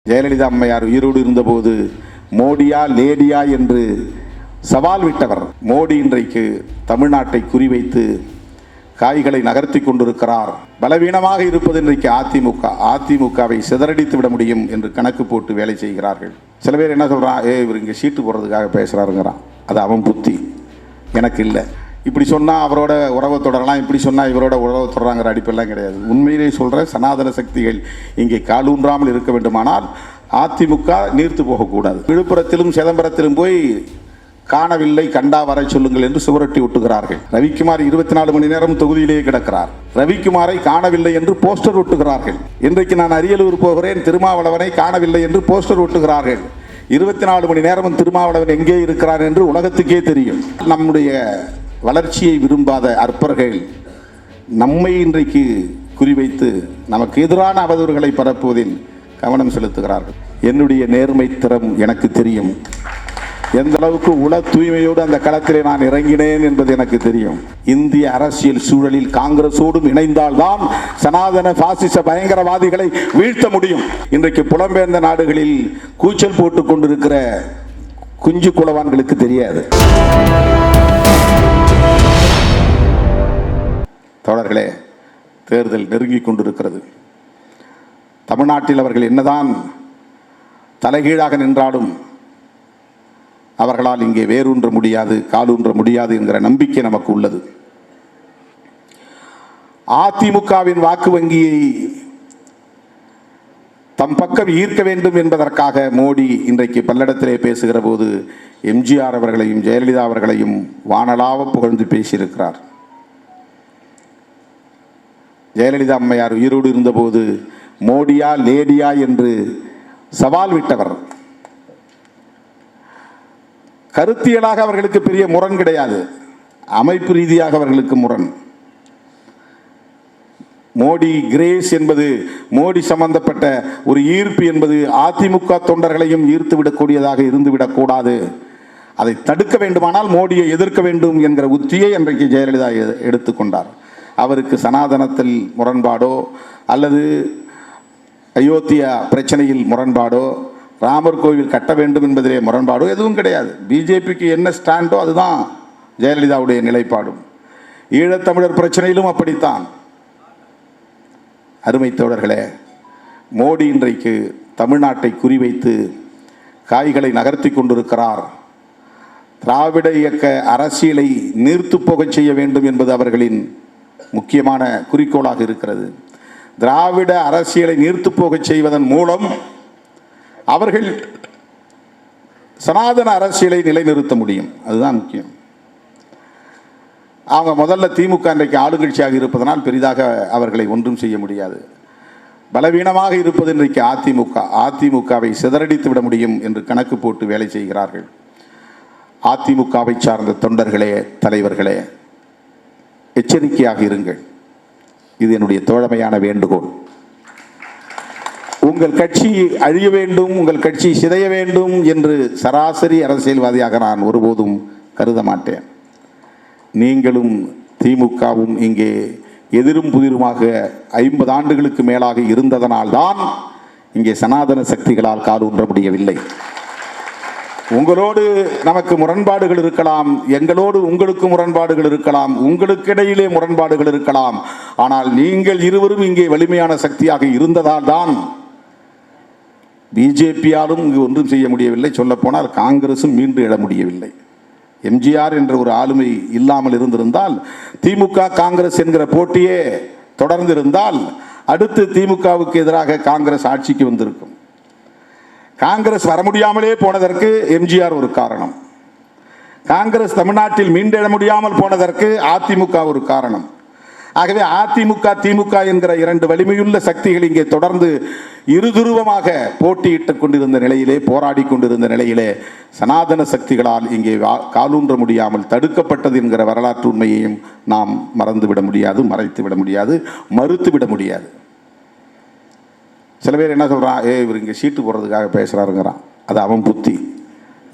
ஜெயலலிதா அம்மையார் உயிரோடு இருந்தபோது மோடியா லேடியா என்று சவால் விட்டவர் மோடி இன்றைக்கு தமிழ்நாட்டை குறிவைத்து காய்களை நகர்த்தி கொண்டிருக்கிறார். பலவீனமாக இருப்பது இன்றைக்கு அதிமுகவை சிதறடித்து விட முடியும் என்று கணக்கு போட்டு வேலை செய்கிறார்கள். சில பேர் என்ன சொல்றான், இவர் இங்கே சீட்டு போடுறதுக்காக பேசுறாருங்கிறான். அது அவன் புத்தி, எனக்கு இல்லை. இப்படி சொன்னால் அவரோட உறவை தொடரலாம், இப்படி சொன்னால் இவரோட உறவை தொடராங்கிற அடிப்பெல்லாம் கிடையாது. உண்மையிலே சொல்கிற சனாதன சக்திகள் இங்கே காலூன்றாமல் இருக்க வேண்டுமானால் அதிமுக நீர்த்து போகக்கூடாது. விழுப்புரத்திலும் சிதம்பரத்திலும் போய் காணவில்லை கண்டா வரை சொல்லுங்கள் என்று சுவரொட்டி ஒட்டுகிறார்கள். ரவிக்குமார் 24 மணி நேரம் தொகுதியிலேயே கிடக்கிறார். ரவிக்குமாரை காணவில்லை என்று போஸ்டர் ஒட்டுகிறார்கள். இன்றைக்கு நான் அரியலூர் போகிறேன், திருமாவளவனை காணவில்லை என்று போஸ்டர் ஒட்டுகிறார்கள். 24 மணி நேரமும் திருமாவளவன் எங்கே இருக்கிறார் என்று உலகத்துக்கே தெரியும். நம்முடைய வளர்ச்சியை விரும்பாத அற்பர்கள் நம்மை இன்றைக்கு குறிவைத்து நமக்கு எதிரான அவதூறுகளை பரப்புவதில் கவனம் செலுத்துகிறார்கள். என்னுடைய நேர்மை திறம் எனக்கு தெரியும். எந்த அளவுக்கு உள தூய்மையோடு அந்த களத்திலே நான் இறங்கினேன் என்பது எனக்கு தெரியும். இந்திய அரசியல் சூழலில் காங்கிரசோடும் இணைந்தால்தான் சனாதன பாசிச பயங்கரவாதிகளை வீழ்த்த முடியும். இன்றைக்கு புலம்பெயர்ந்த நாடுகளில் கூச்சல் போட்டுக் கொண்டிருக்கிற குஞ்சு குலவான்களுக்கு தெரியாது. தோழர்களே, தேர்தல் நெருங்கிக் கொண்டிருக்கிறது. தமிழ்நாட்டில் அவர்கள் என்னதான் தலைகீழாக நின்றாலும் அவர்களால் இங்கே வேரூன்ற முடியாது, காலூன்ற முடியாது என்கிற நம்பிக்கை நமக்கு உள்ளது. அதிமுகவின் வாக்கு வங்கியை தம் பக்கம் ஈர்க்க வேண்டும் என்பதற்காக மோடி இன்றைக்கு பல்லடத்திலே பேசுகிற போது எம்ஜிஆர் அவர்களையும் ஜெயலலிதா அவர்களையும் வானளாவ புகழ்ந்து பேசியிருக்கிறார். ஜெயலலிதா அம்மையார் உயிரோடு இருந்தபோது மோடியா லேடியா என்று சவால் விட்டவர். கருத்தியலாக அவர்களுக்கு பெரிய முரண் கிடையாது, அமைப்பு ரீதியாக அவர்களுக்கு முரண். மோடி கிரேஸ் என்பது, மோடி சம்பந்தப்பட்ட ஒரு ஈர்ப்பு என்பது அதிமுக தொண்டர்களையும் ஈர்த்து விடக்கூடியதாக இருந்துவிடக்கூடாது. அதை தடுக்க வேண்டுமானால் மோடியை எதிர்க்க வேண்டும் என்கிற உத்தியை அன்றைக்கு ஜெயலலிதா எடுத்துக்கொண்டார். அவருக்கு சனாதனத்தில் முரண்பாடோ அல்லது அயோத்தியா பிரச்சனையில் முரண்பாடோ ராமர் கோவில் கட்ட வேண்டும் என்பதிலே முரண்பாடோ எதுவும் கிடையாது. பிஜேபிக்கு என்ன ஸ்டாண்டோ அதுதான் ஜெயலலிதாவுடைய நிலைப்பாடும். ஈழத்தமிழர் பிரச்சனையிலும் அப்படித்தான். அருமை தோழர்களே, மோடி இன்றைக்கு தமிழ்நாட்டை குறிவைத்து காய்களை நகர்த்தி கொண்டிருக்கிறார். திராவிட இயக்க அரசியலை நீர்த்து போகச் செய்ய வேண்டும் என்பது அவர்களின் முக்கியமான குறிக்கோளாக இருக்கிறது. திராவிட அரசியலை நீர்த்து போகச் செய்வதன் மூலம் அவர்கள் சனாதன அரசியலை நிலைநிறுத்த முடியும். அதுதான் முக்கியம். அவங்க முதல்ல திமுக இன்றைக்கு ஆளுங்கட்சியாக இருப்பதனால் பெரிதாக அவர்களை ஒன்றும் செய்ய முடியாது. பலவீனமாக இருப்பது இன்றைக்கு அதிமுகவை சிதறடித்து விட முடியும் என்று கணக்கு போட்டு வேலை செய்கிறார்கள். அதிமுகவை சார்ந்த தொண்டர்களே, தலைவர்களே, எச்சரிக்கையாக இருங்கள். இது என்னுடைய தோழமையான வேண்டுகோள். உங்கள் கட்சி அழிய வேண்டும், உங்கள் கட்சி சிதைய வேண்டும் என்று சராசரி அரசியல்வாதியாக நான் ஒருபோதும் கருத மாட்டேன். நீங்களும் திமுகவும் இங்கே எதிரும் புதிருமாக 50 ஆண்டுகளுக்கு மேலாக இருந்ததனால்தான் இங்கே சனாதன சக்திகளால் காலூன்ற முடியவில்லை. உங்களோடு நமக்கு முரண்பாடுகள் இருக்கலாம், எங்களோடு உங்களுக்கு முரண்பாடுகள் இருக்கலாம், உங்களுக்கு இடையிலே முரண்பாடுகள் இருக்கலாம். ஆனால் நீங்கள் இருவரும் இங்கே வலிமையான சக்தியாக இருந்ததால் தான் பிஜேபியாலும் இங்கு ஒன்றும் செய்ய முடியவில்லை. சொல்லப்போனால் காங்கிரசும் மீண்டு எழ முடியவில்லை. எம்ஜிஆர் என்ற ஒரு ஆளுமை இல்லாமல் இருந்திருந்தால், திமுக காங்கிரஸ் என்கிற போட்டியே தொடர்ந்திருந்தால் அடுத்து திமுகவுக்கு எதிராக காங்கிரஸ் ஆட்சிக்கு வந்திருக்கும். காங்கிரஸ் வர முடியாமலே போனதற்கு எம்ஜிஆர் ஒரு காரணம். காங்கிரஸ் தமிழ்நாட்டில் மீண்டெழ முடியாமல் போனதற்கு அதிமுக ஒரு காரணம். ஆகவே அதிமுக திமுக என்கிற 2 வலிமையுள்ள சக்திகள் இங்கே தொடர்ந்து இருதுருவமாக போட்டியிட்டுக் கொண்டிருந்த நிலையிலே, போராடி கொண்டிருந்த நிலையிலே சனாதன சக்திகளால் இங்கே காலூன்ற முடியாமல் தடுக்கப்பட்டது என்கிற வரலாற்று உண்மையையும் நாம் மறந்துவிட முடியாது, மறைத்துவிட முடியாது, மறுத்துவிட முடியாது. சில பேர் என்ன சொல்கிறான், இவர் இங்கே சீட்டு போடுறதுக்காக பேசுகிறாருங்கிறான். அது அவன் புத்தி,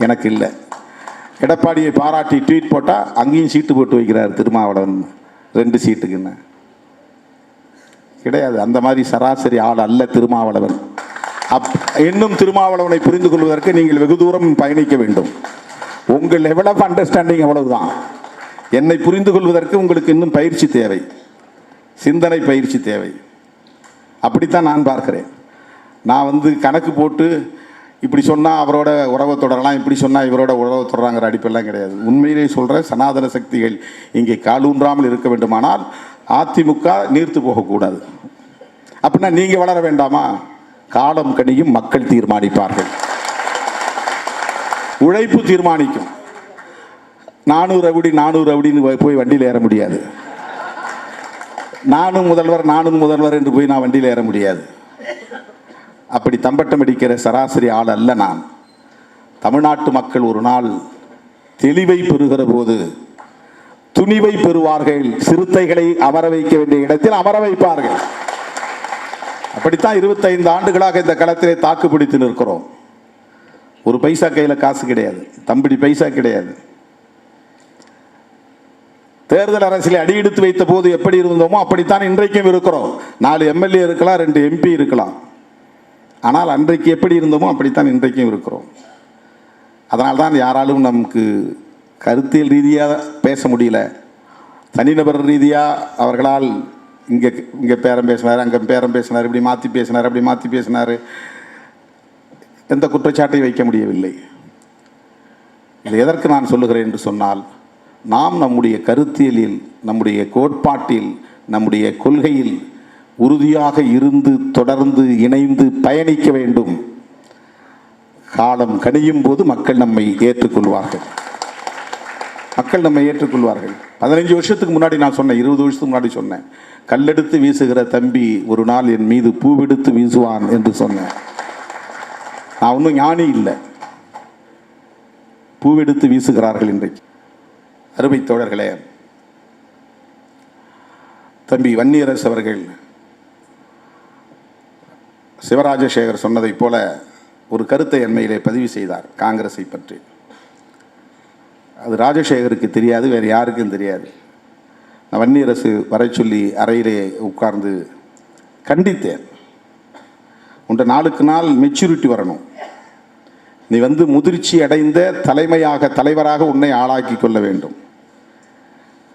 எனக்கு இல்லை. எடப்பாடியை பாராட்டி ட்வீட் போட்டால் அங்கேயும் சீட்டு போட்டு வைக்கிறார் திருமாவளவன், 2 சீட்டுக்குன்னு. கிடையாது. அந்த மாதிரி சராசரி ஆள் அல்ல திருமாவளவன். இன்னும் திருமாவளவனை புரிந்து கொள்வதற்கு நீங்கள் வெகு தூரம் பயணிக்க வேண்டும். உங்கள் லெவல் ஆஃப் அண்டர்ஸ்டாண்டிங் அவ்வளவுதான். என்னை புரிந்து கொள்வதற்கு உங்களுக்கு இன்னும் பயிற்சி தேவை, சிந்தனை பயிற்சி தேவை. அப்படித்தான் நான் பார்க்கிறேன். நான் கணக்கு போட்டு இப்படி சொன்னால் அவரோட உறவை தொடரலாம், இப்படி சொன்னால் இவரோட உறவை தொடராங்கிற அடிப்பெல்லாம் கிடையாது. உண்மையிலே சொல்கிற சனாதன சக்திகள் இங்கே காலூன்றாமல் இருக்க வேண்டுமானால் அதிமுக நீர்த்து போகக்கூடாது. அப்படின்னா நீங்கள் வளர வேண்டாமா? காலம் கனியும், மக்கள் தீர்மானிப்பார்கள், உழைப்பு தீர்மானிக்கும். 400 அப்படின்னு போய் வண்டியில் ஏற முடியாது. நானும் முதல்வர் என்று போய் நான் வண்டியில் ஏற முடியாது. அப்படி தம்பட்டம் அடிக்கிற சராசரி ஆள் அல்ல நான். தமிழ்நாட்டு மக்கள் ஒரு நாள் தெளிவை பெறுகிற போது துணிவை பெறுவார்கள். சிறுத்தைகளை அமர வைக்க வேண்டிய இடத்தில் அமர வைப்பார்கள். அப்படித்தான் 25 ஆண்டுகளாக இந்த களத்திலே தாக்கு பிடித்து நிற்கிறோம். ஒரு பைசா கையில் காசு கிடையாது, தம்பிடி பைசா கிடையாது. தேர்தல் அரசியலை அடியெடுத்து வைத்த போது எப்படி இருந்தோமோ அப்படித்தான் இன்றைக்கும் இருக்கிறோம். 4 எம்எல்ஏ இருக்கலாம், 2 எம்பி இருக்கலாம். ஆனால் அன்றைக்கு எப்படி இருந்தோமோ அப்படித்தான் இன்றைக்கும் இருக்கிறோம். அதனால்தான் யாராலும் நமக்கு கருத்தியல் ரீதியாக பேச முடியல. தனிநபர் ரீதியாக அவர்களால் இங்கே பேரம் பேசினார், அங்கே பேரம் பேசினார், இப்படி மாற்றி பேசினார், அப்படி மாற்றி பேசினார், எந்த குற்றச்சாட்டையும் வைக்க முடியவில்லை. இது எதற்கு நான் சொல்லுகிறேன் என்று சொன்னால், நாம் நம்முடைய கருத்தியலில், நம்முடைய கோட்பாட்டில், நம்முடைய கொள்கையில் உறுதியாக இருந்து தொடர்ந்து இணைந்து பயணிக்க வேண்டும். காலம் கனியும் போது மக்கள் நம்மை ஏற்றுக்கொள்வார்கள். 15 வருஷத்துக்கு முன்னாடி நான் சொன்னேன், 20 வருஷத்துக்கு முன்னாடி சொன்னேன், கல்லெடுத்து வீசுகிற தம்பி ஒரு நாள் என் மீது பூவெடுத்து வீசுவான் என்று சொன்னேன். நான் ஒன்றும் ஞானி இல்லை. பூவெடுத்து வீசுகிறார்கள் இன்றைக்கு. அருமை தோழர்களே, தம்பி வன்னியரசு அவர்கள் சிவராஜசேகர் சொன்னதைப் போல ஒரு கருத்தை அண்மையிலே பதிவு செய்தார் காங்கிரஸை பற்றி. அது ராஜசேகருக்கு தெரியாது, வேறு யாருக்கும் தெரியாது. நான் வன்னியரசு வரை சொல்லி அறையிலே உட்கார்ந்து கண்டித்தேன். உண்ட நாளுக்கு நாள் மெச்சூரிட்டி வரணும். நீ முதிர்ச்சி அடைந்த தலைவராக உன்னை ஆளாக்கி கொள்ள வேண்டும்.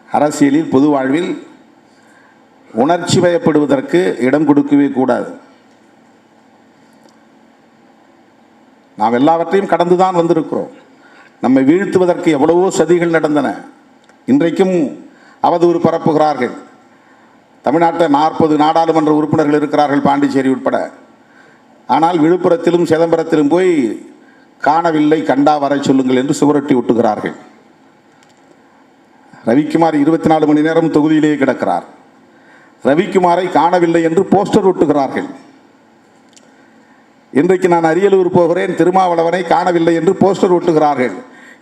அரசியலில், பொது வாழ்வில் உணர்ச்சி வயப்படுவதற்கு இடம் கொடுக்கவே கூடாது. நாம் எல்லாவற்றையும் கடந்துதான் வந்திருக்கிறோம். நம்மை வீழ்த்துவதற்கு எவ்வளவோ சதிகள் நடந்தன. இன்றைக்கும் அவதூறு பரப்புகிறார்கள். தமிழ்நாட்டில் 40 நாடாளுமன்ற உறுப்பினர்கள் இருக்கிறார்கள், பாண்டிச்சேரி உட்பட. ஆனால் விழுப்புரத்திலும் சிதம்பரத்திலும் போய் காணவில்லை, கண்டா வர சொல்லுங்கள் என்று சுவரொட்டி ஒட்டுகிறார்கள். ரவிக்குமார் 24 மணி நேரம் தொகுதியிலேயே கிடக்கிறார். ரவிக்குமாரை காணவில்லை என்று போஸ்டர் ஒட்டுகிறார்கள். இன்றைக்கு நான் அரியலூர் போகிறேன், திருமாவளவனை காணவில்லை என்று போஸ்டர் ஒட்டுகிறார்கள்.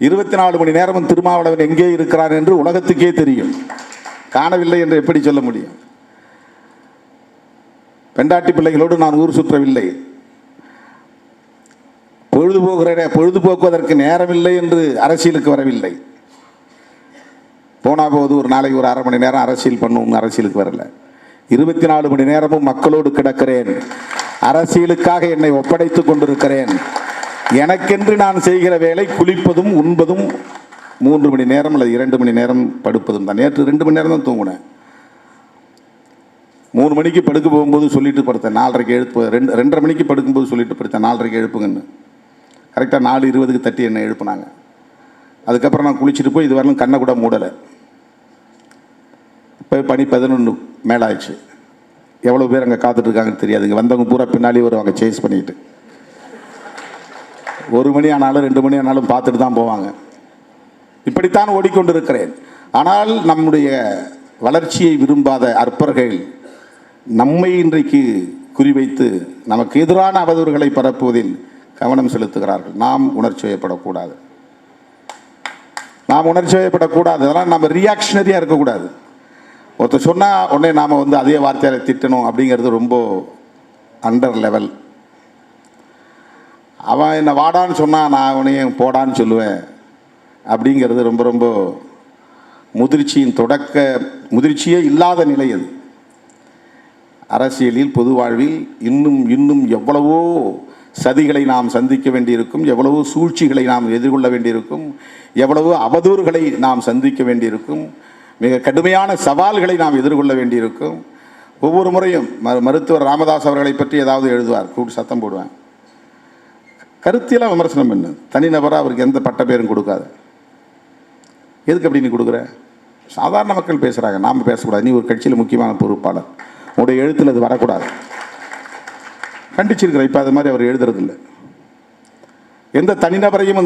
24 மணி நேரமும் திருமாவளவன் எங்கே இருக்கிறான் என்று உலகத்துக்கே தெரியும். காணவில்லை என்று எப்படி சொல்ல முடியும்? பெண்டாட்டி பிள்ளைகளோடு நான் ஊர் சுற்றவில்லை. பொழுதுபோக்குவதற்கு நேரமில்லை என்று அரசியலுக்கு வரவில்லை. போனா போது ஒரு நாளைக்கு ஒரு 1/2 மணி நேரம் அரசியல் பண்ணும், அரசியலுக்கு வரல. 24 மணி நேரமும் மக்களோடு கிடக்கிறேன். அரசியலுக்காக என்னை ஒப்படைத்துக் கொண்டிருக்கிறேன். எனக்கென்று நான் செய்கிற வேலை குளிப்பதும் உண்பதும் 3 மணி நேரம் அல்லது 2 மணி நேரம் படுப்பதும் தான். நேற்று 2 மணி நேரம் தான் தூங்கினேன். 3 மணிக்கு படுக்க போகும்போது சொல்லிட்டு படுத்தேன் 4:30 எழுப்பு, 2:30 மணிக்கு படுக்கும்போது சொல்லிட்டு படுத்தேன் 4:30 எழுப்புங்கன்னு. கரெக்டாக 4:20 தட்டி என்னை எழுப்புனாங்க. அதுக்கப்புறம் நான் குளிச்சுட்டு போய் இதுவரையிலும் கண்ணை கூட மூடலை. இப்போ பனி 11 மேலாயிடுச்சு. எவ்வளோ பேர் அங்கே காத்துட்ருக்காங்கன்னு தெரியாது. இங்கே வந்தவங்க பூரா பின்னாலே வருவாங்க சேஸ் பண்ணிட்டு. 1 மணி ஆனாலும் 2 மணி ஆனாலும் பார்த்துட்டு தான் போவாங்க. இப்படித்தான் ஓடிக்கொண்டிருக்கிறேன். ஆனால் நம்முடைய வளர்ச்சியை விரும்பாத அற்பர்கள் நம்மை இன்றைக்கு குறிவைத்து நமக்கு எதிரான அவதூறுகளை பரப்புவதில் கவனம் செலுத்துகிறார்கள். நாம் உணர்ச்சி வயப்படக்கூடாது. அதெல்லாம் நம்ம ரியாக்ஷனரியாக இருக்கக்கூடாது. ஒருத்தர் சொன்னால் உடனே நாம் அதே வார்த்தையால் திட்டணும் அப்படிங்கிறது ரொம்ப அண்டர் லெவல். அவன் என்னை வாடான்னு சொன்னால் நான் அவனையும் போடான்னு சொல்லுவேன் அப்படிங்கிறது ரொம்ப ரொம்ப முதிர்ச்சியே இல்லாத நிலை. அரசியலில் பொது வாழ்வில் இன்னும் இன்னும் எவ்வளவோ சதிகளை நாம் சந்திக்க வேண்டியிருக்கும், எவ்வளவோ சூழ்ச்சிகளை நாம் எதிர்கொள்ள வேண்டியிருக்கும், எவ்வளவோ அவதூறுகளை நாம் சந்திக்க வேண்டியிருக்கும், மிக கடுமையான சவால்களை நாம் எதிர்கொள்ள வேண்டியிருக்கும். ஒவ்வொரு முறையும் மருத்துவர் ராமதாஸ் அவர்களை பற்றி ஏதாவது எழுதுவார், கூட்டு சத்தம் போடுவேன். கருத்தியெல்லாம் விமர்சனம் பண்ணு, தனிநபராக அவருக்கு எந்த பட்ட பேரும் கொடுக்காது. எதுக்கு அப்படி நீ கொடுக்குற? சாதாரண மக்கள் பேசுகிறாங்க, நாம் பேசக்கூடாது. நீ ஒரு கட்சியில் முக்கியமான பொறுப்பாளர், உடைய எழுத்தில் அது வரக்கூடாது. கண்டிச்சிருக்கிற. இப்போ அது மாதிரி அவர் எழுதுறதில்லை. எந்த தனிநபரையும்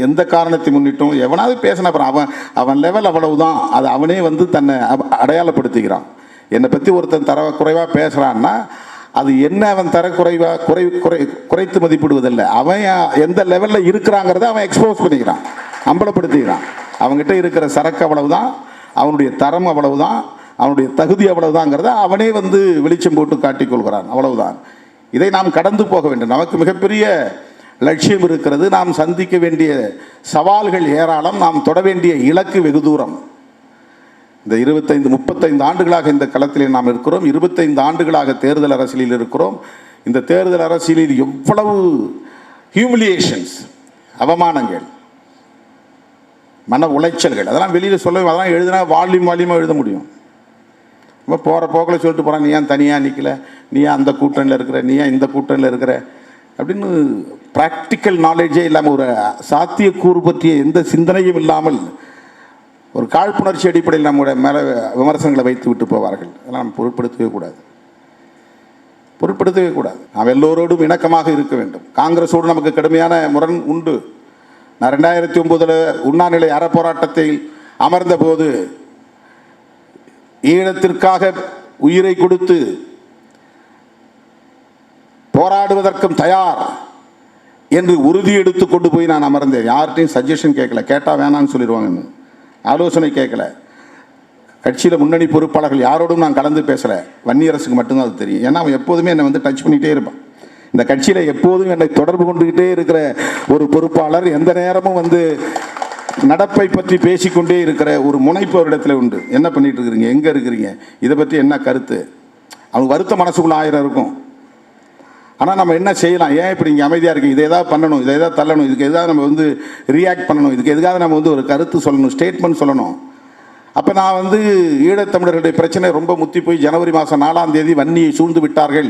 எந்த காரணத்தை முன்னிட்டும் எவனாவது பேசின அப்புறம் அவன் லெவல் அவ்வளவுதான், அது அவனே தன்னை அடையாளப்படுத்திக்கிறான். என்னை பற்றி ஒருத்தன் தர குறைவாக பேசுகிறான்னா அது என்ன அவன் தர குறைத்து மதிப்பிடுவதில்லை. அவன் எந்த லெவலில் இருக்கிறாங்கிறத அவன் எக்ஸ்போஸ் பண்ணிக்கிறான், அம்பலப்படுத்திக்கிறான். அவங்ககிட்ட இருக்கிற சரக்கு அவ்வளவுதான், அவனுடைய தரம் அவ்வளவுதான், அவனுடைய தகுதி அவ்வளவுதாங்கிறத அவனே வெளிச்சம் போட்டு காட்டிக்கொள்கிறான். அவ்வளவுதான். இதை நாம் கடந்து போக வேண்டும். நமக்கு மிகப்பெரிய லட்சியம் இருக்கிறது. நாம் சந்திக்க வேண்டிய சவால்கள் ஏராளம். நாம் தொட வேண்டிய இலக்கு வெகு தூரம். இந்த 25-35 ஆண்டுகளாக இந்த களத்திலே நாம் இருக்கிறோம். 25 ஆண்டுகளாக தேர்தல் அரசியலில் இருக்கிறோம். இந்த தேர்தல் அரசியலில் எவ்வளவு ஹியூமிலியேஷன்ஸ், அவமானங்கள், மன உளைச்சல்கள், அதெல்லாம் வெளியில் சொல்ல, அதெல்லாம் எழுதினா வால்யூமாக எழுத முடியும். இப்போ போகிற போக்கில் சொல்லிட்டு போகிறான், நீ ஏன் தனியாக நிற்கல, நீ ஏன் அந்த கூட்டணியில் இருக்கிற, நீ ஏன் இந்த கூட்டணியில் இருக்கிற அப்படின்னு ப்ராக்டிக்கல் நாலேஜே இல்லாமல், ஒரு சாத்தியக்கூறு பற்றிய எந்த சிந்தனையும் இல்லாமல் ஒரு காழ்ப்புணர்ச்சி அடிப்படையில் நம்முடைய மேலே விமர்சனங்களை வைத்து விட்டு போவார்கள். அதெல்லாம் நம்ம பொருட்படுத்தவே கூடாது. நாம் எல்லோரோடும் இணக்கமாக இருக்க வேண்டும். காங்கிரஸோடு நமக்கு கடுமையான முரண் உண்டு. நான் 2009 உண்ணாநிலை அறப்போராட்டத்தில் அமர்ந்த போது ஈழத்திற்காக உயிரை கொடுத்து போராடுவதற்கும் தயார் என்று உறுதி எடுத்து கொண்டு போய் நான் அமர்ந்தேன். யார்கிட்டையும் சஜஷன் கேட்கல, கேட்டால் வேணான்னு சொல்லிடுவாங்கன்னு ஆலோசனை கேட்கல. கட்சியில் முன்னணி பொறுப்பாளர்கள் யாரோடும் நான் கலந்து பேசலை. வன்னியரசுக்கு மட்டும்தான் அது தெரியும். ஏன்னா அவன் எப்போதுமே என்னை டச் பண்ணிகிட்டே இருப்பான். இந்த கட்சியில் எப்போதும் என்னை தொடர்பு கொண்டுகிட்டே இருக்கிற ஒரு பொறுப்பாளர், எந்த நேரமும் நடப்பை பற்றி பேசிக்கொண்டே இருக்கிற ஒரு முனைப்பு அவரிடத்தில் உண்டு. என்ன பண்ணிட்டு இருக்கிறீங்க, எங்கே இருக்கிறீங்க, இதை பற்றி என்ன கருத்து? அவங்க வருத்த மனசுக்குள்ள 1000 இருக்கும். ஆனால் நம்ம என்ன செய்யலாம், ஏன் இப்படி இங்கே அமைதியாக இருக்குது, இதை எதாவது பண்ணணும், இதை எதாவது தள்ளணும், இதுக்கு எதாவது நம்ம ரியாக்ட் பண்ணணும், இதுக்கு எதுக்காக நம்ம ஒரு கருத்து சொல்லணும், ஸ்டேட்மெண்ட் சொல்லணும். அப்போ நான் ஈழத்தமிழர்களுடைய பிரச்சனை ரொம்ப முத்தி போய் ஜனவரி மாதம் 4ஆம் தேதி வன்னியை சூழ்ந்து விட்டார்கள்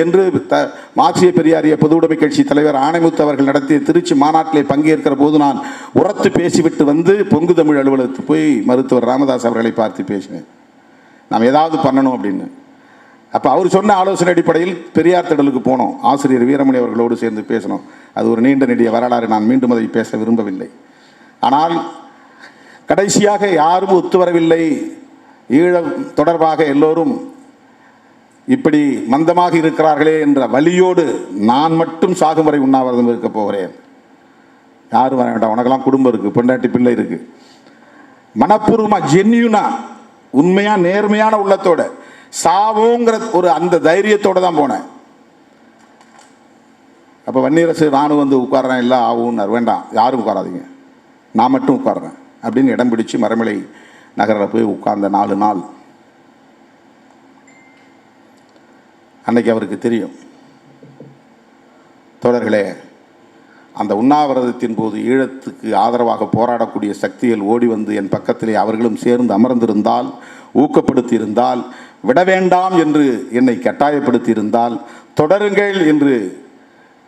என்று மார்க்சிய பெரியாரிய பொதுவுடைமை கட்சி தலைவர் ஆணைமுத்து அவர்கள் நடத்திய திருச்சி மாநாட்டிலே பங்கேற்கிற போது நான் உரத்து பேசிவிட்டு பொங்கு தமிழ் அலுவலகத்துக்கு போய் மருத்துவர் ராமதாஸ் அவர்களை பார்த்து பேசினேன், நாம் ஏதாவது பண்ணணும் அப்படின்னு. அப்போ அவர் சொன்ன ஆலோசனை அடிப்படையில் பெரியார் திடலுக்கு போனோம். ஆசிரியர் வீரமணி அவர்களோடு சேர்ந்து பேசணும். அது ஒரு நீண்ட நெடிய வரலாறு, நான் மீண்டும் அதை பேச விரும்பவில்லை. ஆனால் கடைசியாக யாரும் ஒத்துவரவில்லை. ஈழம் தொடர்பாக எல்லோரும் இப்படி மந்தமாக இருக்கிறார்களே என்ற வலியோடு நான் மட்டும் சாகும் வரை உண்ணாவிரதம் இருக்க போகிறேன். யாரும் வர வேண்டாம், உனக்கெல்லாம் குடும்பம் இருக்குது, பொண்டாட்டி பிள்ளை இருக்குது. மனப்பூர்வமாக ஜென்யூனா உண்மையாக நேர்மையான உள்ளத்தோட சாவோங்கிற ஒரு அந்த தைரியத்தோடு தான் போனேன். அப்போ வன்னியரசு நானும் உட்கார்றேன், இல்லை ஆகும்னார். வேண்டாம், யாரும் உட்காராதீங்க, நான் மட்டும் உட்கார்றேன் அப்படின்னு இடம் பிடிச்சி மரமலை நகரில் போய் உட்கார்ந்த 4 நாள். அன்னைக்கு அவருக்கு தெரியும், தோழர்களே, அந்த உண்ணாவிரதத்தின் போது ஈழத்துக்கு ஆதரவாக போராடக்கூடிய சக்திகள் ஓடி என் பக்கத்திலே அவர்களும் சேர்ந்து அமர்ந்திருந்தால், ஊக்கப்படுத்தி இருந்தால், விட வேண்டாம் என்று என்னை கட்டாயப்படுத்தி இருந்தால், தொடருங்கள் என்று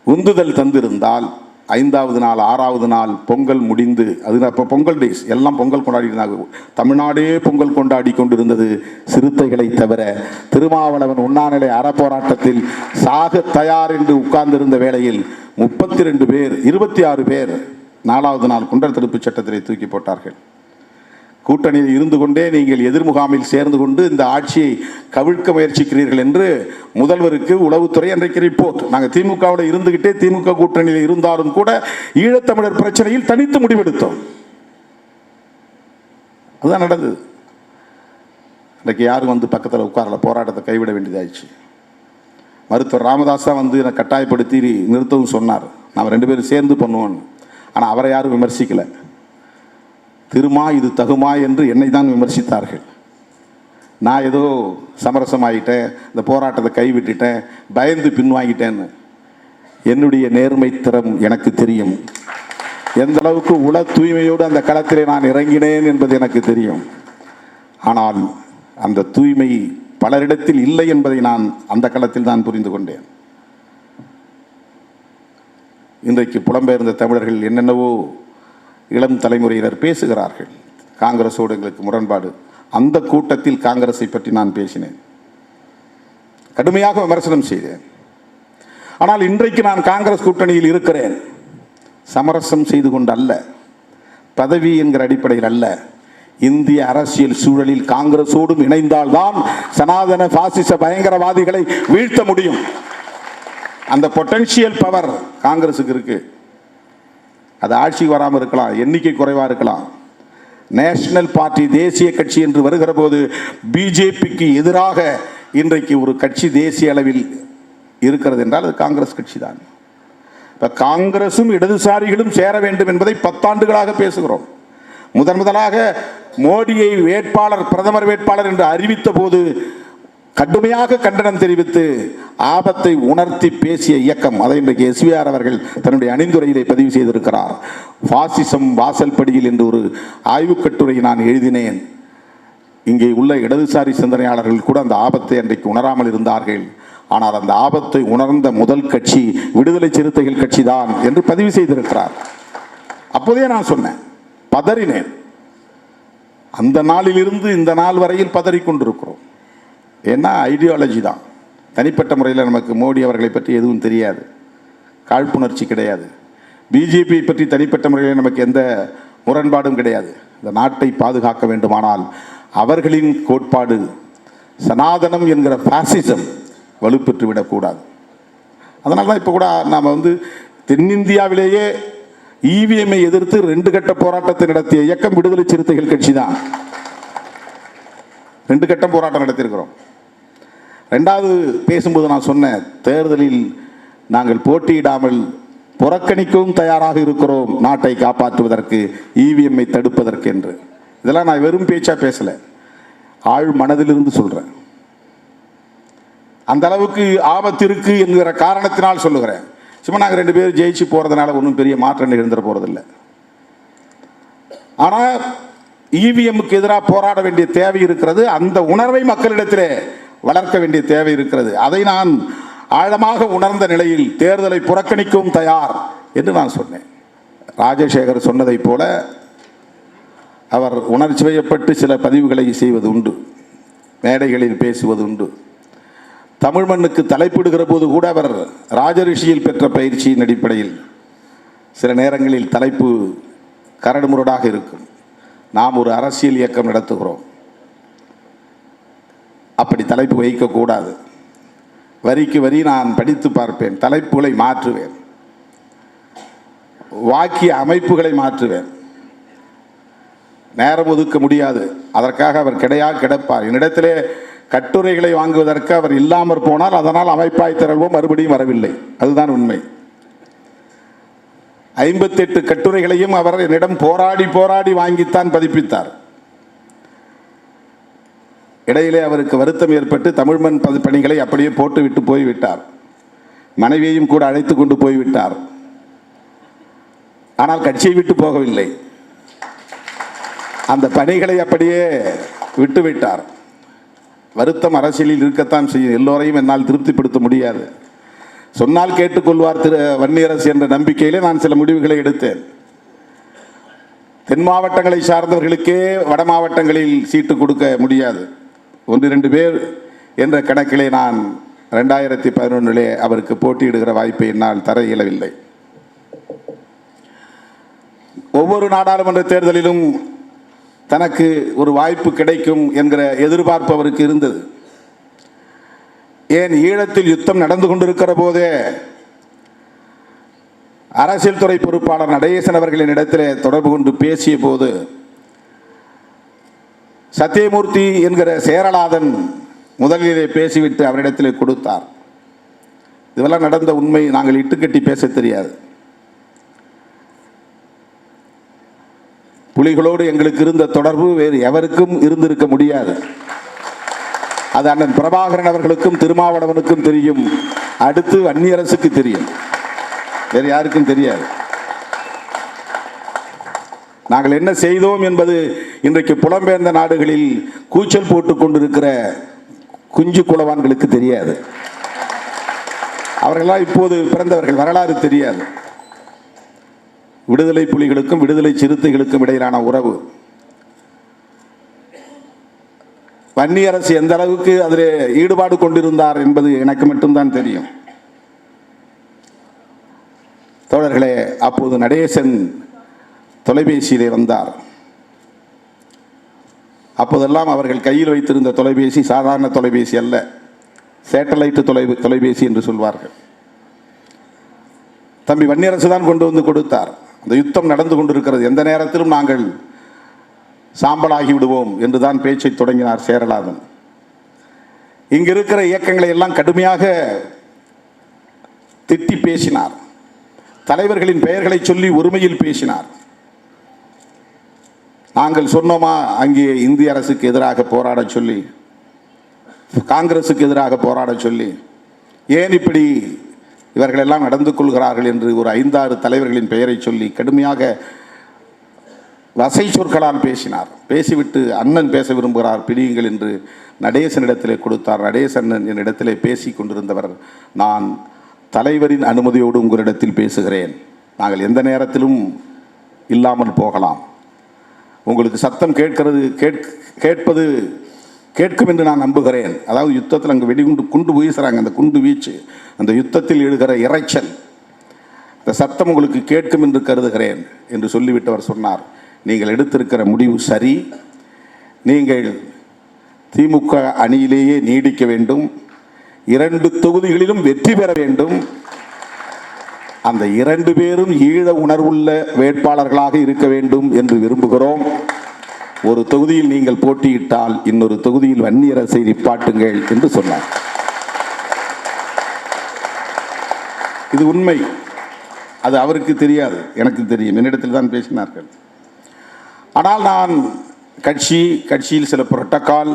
உந்துதல் தந்திருந்தால், 5வது நாள் 6வது நாள் பொங்கல் முடிந்து, அது அப்போ பொங்கல் டேஸ், எல்லாம் பொங்கல் கொண்டாடி இருந்தாங்க. தமிழ்நாடே பொங்கல் கொண்டாடி கொண்டிருந்தது சிறுத்தைகளை தவிர. திருமாவளவன் உண்ணாநிலை அறப்போராட்டத்தில் சாக தயார் என்று உட்கார்ந்திருந்த வேளையில் 32 பேர் 26 பேர் 4வது நாள் குண்டர் தடுப்பு சட்டத்திலே தூக்கி போட்டார்கள். கூட்டணியில் இருந்து கொண்டே நீங்கள் எதிர்முகாமில் சேர்ந்து கொண்டு இந்த ஆட்சியை கவிழ்க்க முயற்சிக்கிறீர்கள் என்று முதல்வருக்கு உளவுத்துறை அன்றைக்கு ரிப்போர்ட். நாங்கள் திமுகவோட இருந்துகிட்டே திமுக கூட்டணியில் இருந்தாலும் கூட ஈழத்தமிழர் பிரச்சனையில் தனித்து முடிவெடுத்தோம். அதுதான் நடந்தது. இன்றைக்கு யாரும் பக்கத்தில் உட்காரல, போராட்டத்தை கைவிட வேண்டியதாயிடுச்சு. மருத்துவர் ராமதாஸ் தான் என்னை கட்டாயப்படுத்தி நிறுத்தவும் சொன்னார், நாம் 2 பேரும் சேர்ந்து பண்ணுவோன்னு. ஆனால் அவரை யாரும் விமர்சிக்கலை. திருமா இது தகுமா என்று என்னை தான் விமர்சித்தார்கள். நான் ஏதோ சமரசமாயிட்டேன், இந்த போராட்டத்தை கைவிட்டுட்டேன், பயந்து பின்வாங்கிட்டேன்னு. என்னுடைய நேர்மை திறம் எனக்கு தெரியும். எந்த அளவுக்கு உள தூய்மையோடு அந்த களத்திலே நான் இறங்கினேன் என்பது எனக்கு தெரியும். ஆனால் அந்த தூய்மை பலரிடத்தில் இல்லை என்பதை நான் அந்த களத்தில் தான் புரிந்து கொண்டேன். இன்றைக்கு புலம்பெயர்ந்த தமிழர்கள் என்னென்னவோ இளம் தலைமுறையினர் பேசுகிறார்கள். காங்கிரஸோடு எங்களுக்கு முரண்பாடு. அந்த கூட்டத்தில் காங்கிரஸை பற்றி நான் பேசினேன், கடுமையாக விமர்சனம் செய்தேன். ஆனால் இன்றைக்கு நான் காங்கிரஸ் கூட்டணியில் இருக்கிறேன். சமரசம் செய்து கொண்டு அல்ல, பதவி என்கிற அடிப்படையில் அல்ல. இந்திய அரசியல் சூழலில் காங்கிரஸோடும் இணைந்தால்தான் சனாதன பாசிச பயங்கரவாதிகளை வீழ்த்த முடியும். அந்த பொட்டன்ஷியல் பவர் காங்கிரஸுக்கு இருக்கு. அது ஆட்சிக்கு வராமல் இருக்கலாம், எண்ணிக்கை குறைவாக இருக்கலாம். நேஷனல் பார்ட்டி, தேசிய கட்சி என்று வருகிற போது பிஜேபிக்கு எதிராக இன்றைக்கு ஒரு கட்சி தேசிய அளவில் இருக்கிறது என்றால் அது காங்கிரஸ் கட்சி தான். இப்போ காங்கிரசும் இடதுசாரிகளும் சேர வேண்டும் என்பதை 10 ஆண்டுகளாக பேசுகிறோம். முதலாக மோடியை வேட்பாளர், பிரதமர் வேட்பாளர் என்று அறிவித்த போது கடுமையாக கண்டனம் தெரிவித்து ஆபத்தை உணர்த்தி பேசிய இயக்கம். அதை இன்றைக்கு எஸ்விஆர் அவர்கள் தன்னுடைய அணிந்துரையிலே பதிவு செய்திருக்கிறார். பாசிசம் வாசல்படியில் என்று ஒரு ஆய்வுக் கட்டுரை நான் எழுதினேன். இங்கே உள்ள இடதுசாரி சிந்தனையாளர்கள் கூட அந்த ஆபத்தை அன்றைக்கு உணராமல் இருந்தார்கள். ஆனால் அந்த ஆபத்தை உணர்ந்த முதல் கட்சி விடுதலை சிறுத்தைகள் கட்சி தான் என்று பதிவு செய்திருக்கிறார். அப்போதே நான் சொன்னேன், பதறினேன். அந்த நாளிலிருந்து இந்த நாள் வரையில் பதறிக்கொண்டிருக்கிறோம். ஏன்னா ஐடியாலஜி தான். தனிப்பட்ட முறையில் நமக்கு மோடி அவர்களை பற்றி எதுவும் தெரியாது, காழ்ப்புணர்ச்சி கிடையாது. பிஜேபி பற்றி தனிப்பட்ட முறையில் நமக்கு எந்த முரண்பாடும் கிடையாது. இந்த நாட்டை பாதுகாக்க வேண்டுமானால் அவர்களின் கோட்பாடு சனாதனம் என்கிற பாசிசம் வலுப்பெற்று விடக்கூடாது. அதனால தான் இப்போ கூட நாம் தென்னிந்தியாவிலேயே இவிஎம்ஐ எதிர்த்து 2 கட்ட போராட்டத்தை நடத்திய இயக்கம் விடுதலை சிறுத்தைகள் கட்சி தான். 2 கட்டம் போராட்டம் நடத்தியிருக்கிறோம். 2வது பேசும்போது நான் சொன்னேன், தேர்தலில் நாங்கள் போட்டியிடாமல் புறக்கணிக்கவும் தயாராக இருக்கிறோம், நாட்டை காப்பாற்றுவதற்கு, இவிஎம்ஐ தடுப்பதற்கு என்று. இதெல்லாம் நான் வெறும் பேச்சா பேசலை, ஆழ் மனதிலிருந்து சொல்கிறேன். அந்த அளவுக்கு ஆபத்து இருக்கு என்கிற காரணத்தினால் சொல்லுகிறேன். சும்மா நாங்கள் 2 பேர் ஜெயிச்சு போகிறதுனால ஒன்றும் பெரிய மாற்றம் நிகழ்ந்துட போகிறதில்லை. ஆனால் இவிஎம்முக்கு எதிராக போராட வேண்டிய தேவை இருக்கிறது. அந்த உணர்வை மக்களிடத்திலே வளர்க்க வேண்டிய தேவை இருக்கிறது. அதை நான் ஆழமாக உணர்ந்த நிலையில் தேர்தலை புறக்கணிக்கவும் தயார் என்று நான் சொன்னேன். ராஜசேகர் சொன்னதை போல அவர் உணர்ச்சி வயப்பட்டு சில பதிவுகளை செய்வது உண்டு, மேடைகளில் பேசுவது உண்டு. தமிழ் மண்ணுக்கு தலைப்பிடுகிற போது கூட அவர் ராஜரிஷியில் பெற்ற பயிற்சியின் அடிப்படையில் சில நேரங்களில் தலைப்பு கரடுமுரடாக இருக்கும். நாம் ஒரு அரசியல் இயக்கம் நடத்துகிறோம், அப்படி தலைப்பு வைக்கக்கூடாது. வரிக்கு வரி நான் படித்து பார்ப்பேன், தலைப்புகளை மாற்றுவேன், வாக்கிய அமைப்புகளை மாற்றுவேன். நேரம் ஒதுக்க முடியாது, அதற்காக அவர் கிடப்பார். என்னிடத்திலே கட்டுரைகளை வாங்குவதற்கு அவர் இல்லாமற் போனால் அதனால் அமைப்பாய் திரள்வோம், மறுபடியும் வரவில்லை. அதுதான் உண்மை. 58 கட்டுரைகளையும் அவர் என்னிடம் போராடி போராடி வாங்கித்தான் பதிப்பித்தார். இடையிலே அவருக்கு வருத்தம் ஏற்பட்டு தமிழ்மண் பணிகளை அப்படியே போட்டுவிட்டு போய்விட்டார். மனைவியையும் கூட அழைத்து கொண்டு போய்விட்டார். ஆனால் கட்சியை விட்டு போகவில்லை, அந்த பணிகளை அப்படியே விட்டுவிட்டார். வருத்தம் அரசியலில் இருக்கத்தான் செய்யும். எல்லோரையும் என்னால் திருப்திப்படுத்த முடியாது. சொன்னால் கேட்டுக்கொள்வார் திரு வன்னியரசு என்ற நம்பிக்கையிலே நான் சில முடிவுகளை எடுத்தேன். தென் மாவட்டங்களை சார்ந்தவர்களுக்கே வட மாவட்டங்களில் சீட்டு கொடுக்க முடியாது, 1-2 பேர் என்ற கணக்கிலே நான் 2011 அவருக்கு போட்டியிடுகிற வாய்ப்பை என்னால் தர இயலவில்லை. ஒவ்வொரு நாடாளுமன்ற தேர்தலிலும் தனக்கு ஒரு வாய்ப்பு கிடைக்கும் என்கிற எதிர்பார்ப்பு அவருக்கு இருந்தது. ஏன் ஈழத்தில் யுத்தம் நடந்து கொண்டிருக்கிற போதே அரசியல் துறை பொறுப்பாளர் நடேசன் அவர்களின் இடத்திலே தொடர்பு கொண்டு பேசிய போது சத்தியமூர்த்தி என்கிற சேரலாதன் முதலிலே பேசிவிட்டு அவரிடத்திலே கொடுத்தார். இதெல்லாம் நடந்த உண்மை. நாங்கள் இட்டுக்கட்டி பேச தெரியாது. புலிகளோடு எங்களுக்கு இருந்த தொடர்பு வேறு எவருக்கும் இருந்திருக்க முடியாது. அது அண்ணன் பிரபாகரன் அவர்களுக்கும் திருமாவளவனுக்கும் தெரியும், அடுத்து வன்னியரசுக்கு தெரியும், வேறு யாருக்கும் தெரியாது. நாங்கள் என்ன செய்தோம் என்பது இன்றைக்கு புலம்பெயர்ந்த நாடுகளில் கூச்சல் போட்டுக் கொண்டிருக்கிற குஞ்சு குலவான்களுக்கு தெரியாது. அவர்களால் இப்போது பிறந்தவர்கள், வரலாறு தெரியாது. விடுதலை புலிகளுக்கும் விடுதலை சிறுத்தைகளுக்கும் இடையிலான உறவு, வன்னியரசு எந்த அளவுக்கு அதில் ஈடுபாடு கொண்டிருந்தார் என்பது எனக்கு மட்டும்தான் தெரியும். தோழர்களே, அப்போது நடேசன் தொலைபேசியிலே வந்தார். அப்போதெல்லாம் அவர்கள் கையில் வைத்திருந்த தொலைபேசி சாதாரண தொலைபேசி அல்ல, சேட்டலைட் தொலைபேசி என்று சொல்வார்கள். தம்பி வன்னியரசு தான் கொண்டு வந்து கொடுத்தார். அந்த யுத்தம் நடந்து கொண்டிருக்கிறது, எந்த நேரத்திலும் நாங்கள் சாம்பலாகி விடுவோம் என்றுதான் பேச்சை தொடங்கினார் சேரலாதன். இங்கு இருக்கிற இயக்கங்களை எல்லாம் கடுமையாக திட்டி பேசினார். தலைவர்களின் பெயர்களை சொல்லி ஒருமையில் பேசினார். நாங்கள் சொன்னோமா அங்கே இந்திய அரசுக்கு எதிராக போராட சொல்லி, காங்கிரசுக்கு எதிராக போராட சொல்லி, ஏன் இப்படி இவர்களெல்லாம் நடந்து கொள்கிறார்கள் என்று ஒரு 5-6 தலைவர்களின் பெயரை சொல்லி கடுமையாக வசை சொற்களால் பேசினார். பேசிவிட்டு அண்ணன் பேச விரும்புகிறார், பிடியுங்கள் என்று நடேசனிடத்திலே கொடுத்தார். நடேசன் என்னிடத்திலே பேசி கொண்டிருந்தவர், நான் தலைவரின் அனுமதியோடு உங்களிடத்தில் பேசுகிறேன், நாங்கள் எந்த நேரத்திலும் இல்லாமல் போகலாம், உங்களுக்கு சத்தம் கேட்பது கேட்கும் என்று நான் நம்புகிறேன். அதாவது யுத்தத்தில் அங்கே குண்டு வீசுகிறாங்க, அந்த குண்டு வீச்சு, அந்த யுத்தத்தில் எழுகிற இறைச்சல், இந்த சத்தம் உங்களுக்கு கேட்கும் என்று கருதுகிறேன் என்று சொல்லிவிட்டவர் சொன்னார், நீங்கள் எடுத்திருக்கிற முடிவு சரி, நீங்கள் திமுக அணியிலேயே நீடிக்க வேண்டும், 2 தொகுதிகளிலும் வெற்றி பெற வேண்டும், அந்த 2 பேரும் ஈழ உணர்வுள்ள வேட்பாளர்களாக இருக்க வேண்டும் என்று விரும்புகிறோம். ஒரு தொகுதியில் நீங்கள் போட்டியிட்டால் இன்னொரு தொகுதியில் வன்னியரசை நிப்பாட்டுங்கள் என்று சொன்னார். இது உண்மை, அது அவருக்கு தெரியாது, எனக்கு தெரியும், என்னிடத்தில் தான் பேசினார்கள். ஆனால் நான் கட்சியில் சில புரோட்டோகால்,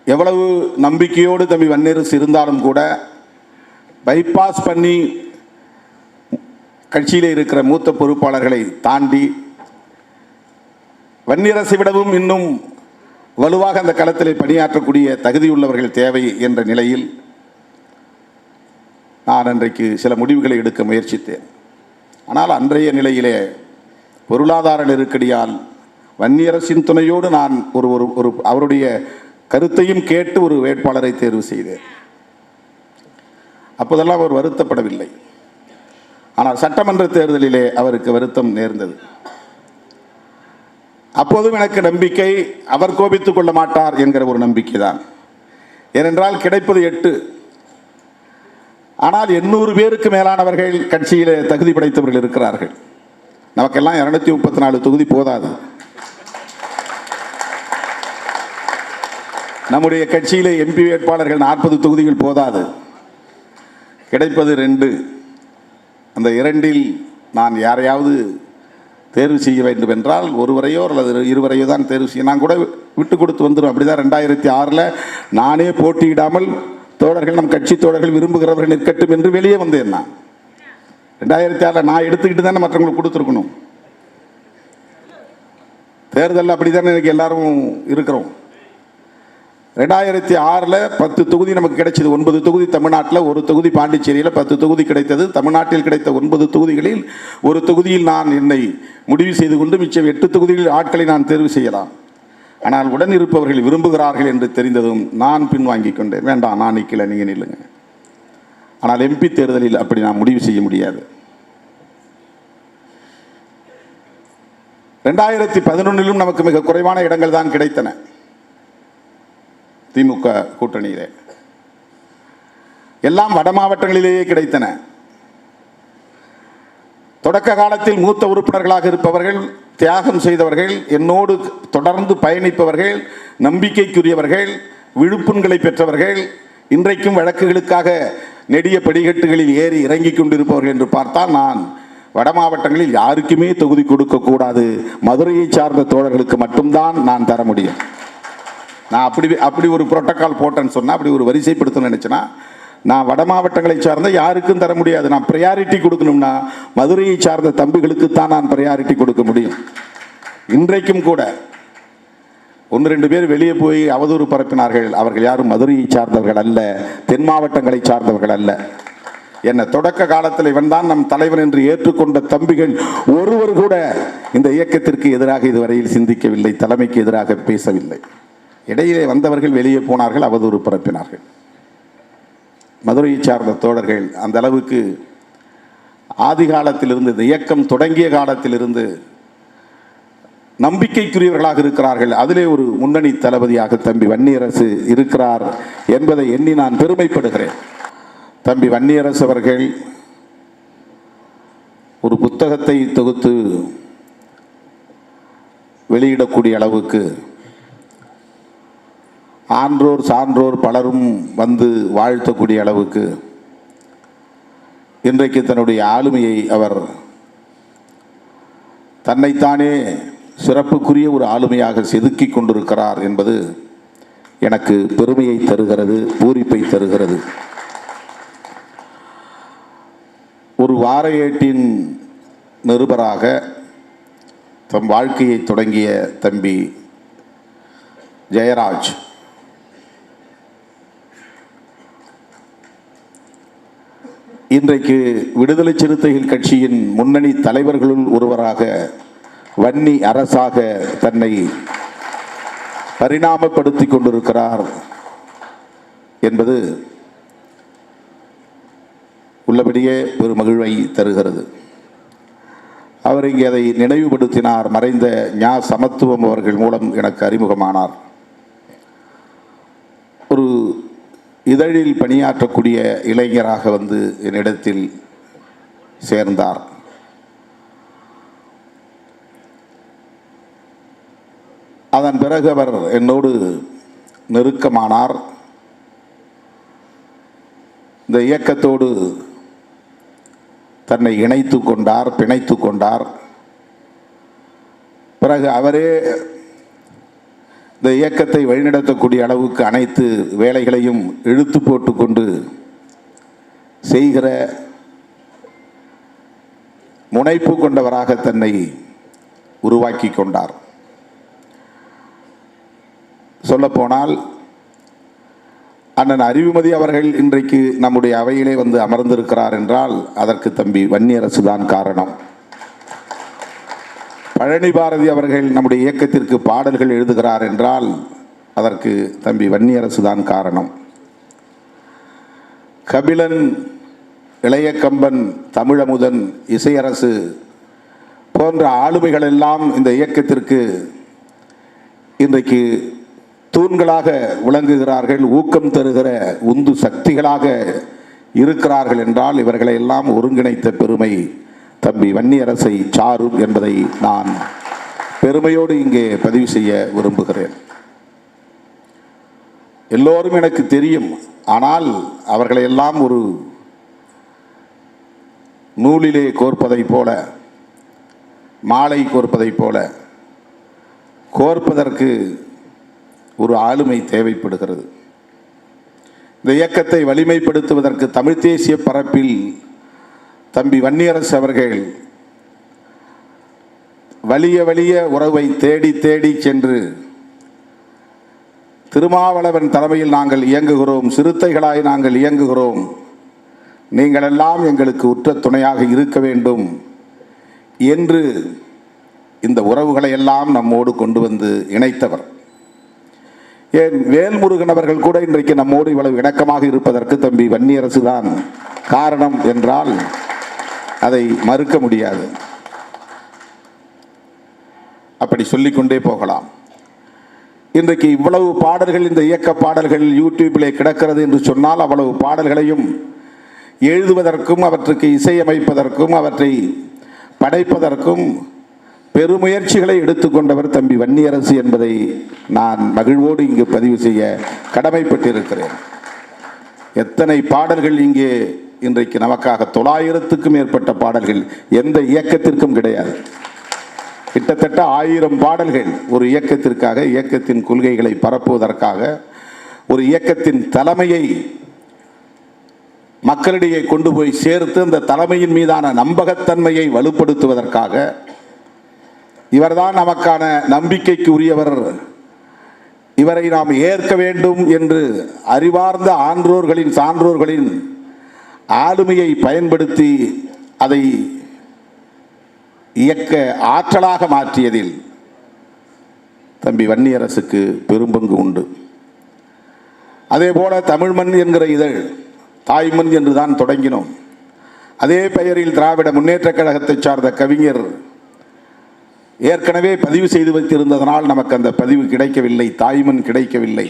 எவ்வளவு நம்பிக்கையோடு தம்பி வன்னியரசு இருந்தாலும் கூட பைபாஸ் பண்ணி கட்சியில் இருக்கிற மூத்த பொறுப்பாளர்களை தாண்டி வன்னியரசை விடவும் இன்னும் வலுவாக அந்த களத்திலே பணியாற்றக்கூடிய தகுதியுள்ளவர்கள் தேவை என்ற நிலையில் நான் அன்றைக்கு சில முடிவுகளை எடுக்க முயற்சித்தேன். ஆனால் அன்றைய நிலையிலே பொருளாதார நெருக்கடியால் வன்னியரசின் துணையோடு நான் ஒரு அவருடைய கருத்தையும் கேட்டு ஒரு வேட்பாளரை தேர்வு செய்தேன். அப்போதெல்லாம் அவர் வருத்தப்படவில்லை. ஆனால் சட்டமன்ற தேர்தலிலே அவருக்கு வருத்தம் நேர்ந்தது. அப்போதும் எனக்கு நம்பிக்கை, அவர் கோபித்துக் கொள்ள மாட்டார் என்கிற ஒரு நம்பிக்கை தான். ஏனென்றால் கிடைப்பது 8, ஆனால் 800 பேருக்கு மேலானவர்கள் கட்சியிலே தகுதி படைத்தவர்கள் இருக்கிறார்கள். நமக்கெல்லாம் 234 தொகுதி போதாது. நம்முடைய கட்சியிலே எம்பி வேட்பாளர்கள் 40 தொகுதிகள் போதாது, கிடைப்பது 2. அந்த 2இல் நான் யாரையாவது தேர்வு செய்ய வேண்டும் என்றால் ஒருவரையோ அல்லது 2வரையோ தான் தேர்வு செய்ய. நான் கூட விட்டு கொடுத்து வந்துடும். அப்படிதான் 2006 நானே போட்டியிடாமல் தோழர்கள், நம் கட்சி தோழர்கள் விரும்புகிறவர்கள் நிற்கட்டும் என்று வெளியே வந்தேன். நான் 2006 நான் எடுத்துக்கிட்டு தானே மற்றவங்களுக்கு கொடுத்துருக்கணும். தேர்தலில் அப்படி தானே எனக்கு எல்லாரும் இருக்கிறோம். 2006 10 தொகுதி நமக்கு கிடைச்சது. 9 தொகுதி தமிழ்நாட்டில், 1 தொகுதி பாண்டிச்சேரியில், 10 தொகுதி கிடைத்தது. தமிழ்நாட்டில் கிடைத்த 9 தொகுதிகளில் 1 தொகுதியில் நான் என்னை முடிவு செய்து கொண்டு மிச்சம் 8 தொகுதிகளில் ஆட்களை நான் தேர்வு செய்யலாம். ஆனால் உடன் இருப்பவர்கள் விரும்புகிறார்கள் என்று தெரிந்ததும் நான் பின்வாங்கிக் கொண்டேன். வேண்டாம், நான் நிற்கல, நீங்கள் நில்லுங்க. ஆனால் எம்பி தேர்தலில் அப்படி நான் முடிவு செய்ய முடியாது. 2011 நமக்கு மிக குறைவான இடங்கள் தான் கிடைத்தன. திமுக கூட்டணியிலே எல்லாம் வட மாவட்டங்களிலேயே கிடைத்தன. தொடக்க காலத்தில் மூத்த உறுப்பினர்களாக இருப்பவர்கள், தியாகம் செய்தவர்கள், என்னோடு தொடர்ந்து பயணிப்பவர்கள், நம்பிக்கைக்குரியவர்கள், விழுப்புண்களை பெற்றவர்கள், இன்றைக்கும் வழக்குகளுக்காக நெடிய படிக்கட்டுகளில் ஏறி இறங்கிக் கொண்டிருப்பவர்கள் என்று பார்த்தால் நான் வட மாவட்டங்களில் யாருக்குமே தொகுதி கொடுக்கக்கூடாது, மதுரையை சார்ந்த தோழர்களுக்கு மட்டும்தான் நான் தர முடியும். நான் அப்படி ஒரு புரோட்டோக்கால் போட்டேன்னு சொன்னால், அப்படி ஒரு வரிசைப்படுத்தணும்னு நினச்சேன்னா, நான் வட மாவட்டங்களை சார்ந்த யாருக்கும் தர முடியாது. நான் ப்ரையாரிட்டி கொடுக்கணும்னா மதுரையை சார்ந்த தம்பிகளுக்குத்தான் நான் ப்ரையாரிட்டி கொடுக்க முடியும். இன்றைக்கும் கூட 1-2 பேர் வெளியே போய் அவதூறு பரப்பினார்கள். அவர்கள் யாரும் மதுரையை சார்ந்தவர்கள் அல்ல, தென் மாவட்டங்களை சார்ந்தவர்கள் அல்ல. என்ன தொடக்க காலத்தில் இவன் தான் நம் தலைவன் என்று ஏற்றுக்கொண்ட தம்பிகள் ஒருவர் கூட இந்த இயக்கத்திற்கு எதிராக இதுவரையில் சிந்திக்கவில்லை, தலைமைக்கு எதிராக பேசவில்லை. இடையிலே வந்தவர்கள் வெளியே போனார்கள், அவதூறு பரப்பினார்கள். மதுரையை சார்ந்த தோழர்கள் அந்த அளவுக்கு ஆதி காலத்திலிருந்து, இந்த இயக்கம் தொடங்கிய காலத்திலிருந்து நம்பிக்கைக்குரியவர்களாக இருக்கிறார்கள். அதிலே ஒரு முன்னணி தளபதியாக தம்பி வன்னியரசு இருக்கிறார் என்பதை எண்ணி நான் பெருமைப்படுகிறேன். தம்பி வன்னியரசு அவர்கள் ஒரு புத்தகத்தை தொகுத்து வெளியிடக்கூடிய அளவுக்கு ஆன்றோர் சான்றோர் பலரும் வந்து வாழ்த்தக்கூடிய அளவுக்கு இன்றைக்கு தன்னுடைய ஆளுமையை அவர் தன்னைத்தானே சிறப்புக்குரிய ஒரு ஆளுமையாக செதுக்கி கொண்டிருக்கிறார் என்பது எனக்கு பெருமையை தருகிறது, பூரிப்பை தருகிறது. ஒரு வார ஏட்டின் நிருபராக தம் வாழ்க்கையை தொடங்கிய தம்பி ஜெயராஜ் இன்றைக்கு விடுதலை சிறுத்தைகள் கட்சியின் முன்னணி தலைவர்களுள் ஒருவராக, வன்னி அரசாக தன்னை பரிணாமப்படுத்திக் கொண்டிருக்கிறார் என்பது உள்ளபடியே பெருமகிழ்வை தருகிறது. அவர் இங்கே அதை நினைவுபடுத்தினார். மறைந்த ஞா சமத்துவம் அவர்கள் மூலம் எனக்கு அறிமுகமானார். ஒரு இதழில் பணியாற்றக்கூடிய இளைஞராக வந்து என்னிடத்தில் சேர்ந்தார். அதன் பிறகு அவர் என்னோடு நெருக்கமானார். இந்த இயக்கத்தோடு தன்னை இணைத்து கொண்டார், பிணைத்து கொண்டார். பிறகு அவரே இந்த இயக்கத்தை வழிநடத்தக்கூடிய அளவுக்கு அனைத்து வேலைகளையும் இழுத்து போட்டுக்கொண்டு செய்கிற முனைப்பு கொண்டவராக தன்னை உருவாக்கி கொண்டார். சொல்லப்போனால் அண்ணன் அறிவுமதி அவர்கள் இன்றைக்கு நம்முடைய அவையிலே வந்து அமர்ந்திருக்கிறார் என்றால் அதற்கு தம்பி வன்னியரசு தான் காரணம். பழனி பாரதி அவர்கள் நம்முடைய இயக்கத்திற்கு பாடல்கள் எழுதுகிறார் என்றால் அதற்கு தம்பி வன்னியரசு தான் காரணம். கபிலன், இளைய கம்பன், தமிழமுதன், இசையரசு போன்ற ஆளுமைகள் எல்லாம் இந்த இயக்கத்திற்கு இன்றைக்கு தூண்களாக விளங்குகிறார்கள், ஊக்கம் தருகிற உந்து சக்திகளாக இருக்கிறார்கள் என்றால் இவர்களை எல்லாம் ஒருங்கிணைத்த பெருமை தம்பி வன்னியரசை சாரும் என்பதை நான் பெருமையோடு இங்கே பதிவு செய்ய விரும்புகிறேன். எல்லோரும் எனக்கு தெரியும். ஆனால் அவர்களை எல்லாம் ஒரு நூலிலே கோர்ப்பதை போல, மாலை கோர்ப்பதை போல கோர்ப்பதற்கு ஒரு ஆளுமை தேவைப்படுகிறது. இந்த இயக்கத்தை வலிமைப்படுத்துவதற்கு தமிழ் தேசிய பரப்பில் தம்பி வன்னியரசு அவர்கள் வலிய வலிய உறவை தேடி தேடி சென்று திருமாவளவன் தலைமையில் நாங்கள் இயங்குகிறோம், சிறுத்தைகளாய் நாங்கள் இயங்குகிறோம், நீங்கள் எல்லாம் எங்களுக்கு உற்ற துணையாக இருக்க வேண்டும் என்று இந்த உறவுகளை எல்லாம் நம்மோடு கொண்டு வந்து இணைத்தவர். ஏன் வேல்முருகன் அவர்கள் கூட இன்றைக்கு நம்மோடு இவ்வளவு இணக்கமாக இருப்பதற்கு தம்பி வன்னியரசு தான் காரணம் என்றால் அதை மறுக்க முடியாது. அப்படி சொல்லிக்கொண்டே போகலாம். இன்றைக்கு இவ்வளவு பாடல்கள், இந்த இயக்க பாடல்கள் யூடியூப்பிலே கிடக்கிறது என்று சொன்னால் அவ்வளவு பாடல்களையும் எழுதுவதற்கும் அவற்றுக்கு இசையமைப்பதற்கும் அவற்றை படைப்பதற்கும் பெருமுயற்சிகளை எடுத்துக்கொண்டவர் தம்பி வன்னியரசு என்பதை நான் மகிழ்வோடு இங்கு பதிவு செய்ய கடமைப்பட்டிருக்கிறேன். எத்தனை பாடல்கள் இங்கே இன்றைக்கு நமக்காக 900க்கும் மேற்பட்ட பாடல்கள் எந்த இயக்கத்திற்கும் கிடையாது. கிட்டத்தட்ட 1000 பாடல்கள் ஒரு இயக்கத்திற்காக, இயக்கத்தின் கொள்கைகளை பரப்புவதற்காக, ஒரு இயக்கத்தின் தலைமையை மக்களிடையே கொண்டு போய் சேர்த்து அந்த தலைமையின் மீதான நம்பகத்தன்மையை வலுப்படுத்துவதற்காக, இவர்தான் நமக்கான நம்பிக்கைக்கு உரியவர், இவரை நாம் ஏற்க வேண்டும் என்று அறிவார்ந்த ஆன்றோர்களின் சான்றோர்களின் ஆளுமையை பயன்படுத்தி அதை இயக்க ஆற்றலாக மாற்றியதில் தம்பி வன்னியரசுக்கு பெரும்பங்கு உண்டு. அதேபோல தமிழ்மண் என்கிற இதழ் தாய்மண் என்றுதான் தொடங்கினோம். அதே பெயரில் திராவிட முன்னேற்ற கழகத்தை சார்ந்த கவிஞர் ஏற்கனவே பதிவு செய்து வைத்திருந்ததனால் நமக்கு அந்த பதிவு கிடைக்கவில்லை, தாய்மண் கிடைக்கவில்லை.